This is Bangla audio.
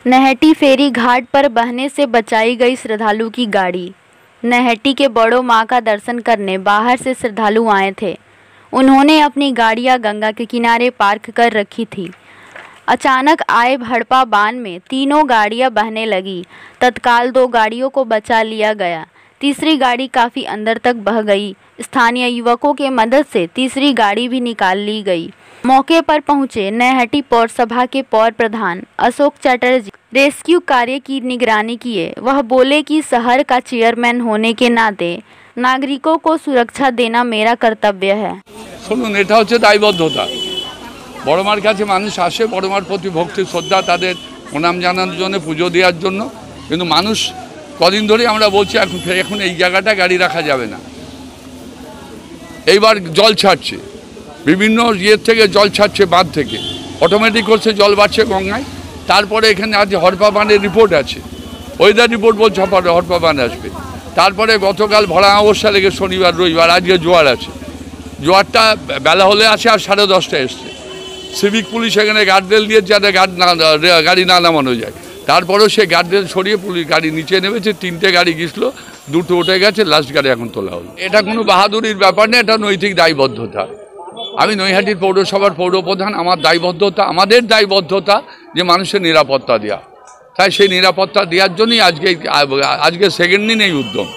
नहटी फेरी घाट पर बहने से बचाई गई श्रद्धालु की गाड़ी। नहटी के बड़ो मां का दर्शन करने बाहर से श्रद्धालु आए थे। उन्होंने अपनी गाड़ियां गंगा के किनारे पार्क कर रखी थी। अचानक आए भड़पा बांध में तीनों गाड़ियां बहने लगी। तत्काल 2 गाड़ियों को बचा लिया गया। तीसरी गाड़ी काफ़ी अंदर तक बह गई। स्थानीय युवकों के मदद से तीसरी गाड़ी भी निकाल ली गई। मौके पर पहुंचे नहटी पौरसभा के पौर प्रधान अशोक चटर्जी रेस्क्यू कार्य की निगरानी किए। वह बोले कि शहर का चेयरमैन होने के नाते नागरिकों को सुरक्षा देना मेरा कर्तव्य है। শুনুন, এটা হচ্ছে দায়বদ্ধতা। বড়মার কাছে মানুষ আসে বড়মার প্রতি ভক্তি শ্রদ্ধা, তাদের প্রণাম জানানোর জন্য, পুজো দেওয়ার জন্য। কিন্তু মানুষ কদিন ধরে আমরা বলছি এখন এই জায়গাটা গাড়ি রাখা যাবে না। এইবার জল ছাড়ছে, বিভিন্ন ইয়ের থেকে জল ছাড়ছে, বাঁধ থেকে অটোমেটিক করছে, জল বাড়ছে গঙ্গায়। তারপরে এখানে আজ হরপা বাঁধের রিপোর্ট আছে, ওয়েদার রিপোর্ট বলছে হরপা বাঁধ আসবে। তারপরে গতকাল ভরা অবস্থা লেগে শনিবার রবিবার, আজকে জোয়ার আছে। জোয়ারটা বেলা হলে আসে আর 10:30টায় এসছে। সিভিক পুলিশ এখানে গার্ডরেল দিয়ে যাতে গাড়ি না নামানো যায়। তারপরেও সে গার্ডরেল সরিয়ে পুলিশ গাড়ি নিচে নেমেছে। 3টে গাড়ি গেছিলো, 2টো উঠে গেছে, লাস্ট গাড়ি এখন তোলা হলো। এটা কোনো বাহাদুরির ব্যাপার না, এটা নৈতিক দায়বদ্ধতা। আমি নৈহাটির পৌরসভার পৌরপ্রধান, আমার দায়বদ্ধতা, আমাদের দায়বদ্ধতা যে মানুষের নিরাপত্তা দেওয়া। তাই সেই নিরাপত্তা দেওয়ার জন্যই আজকে 2nd দিন এই উদ্যম।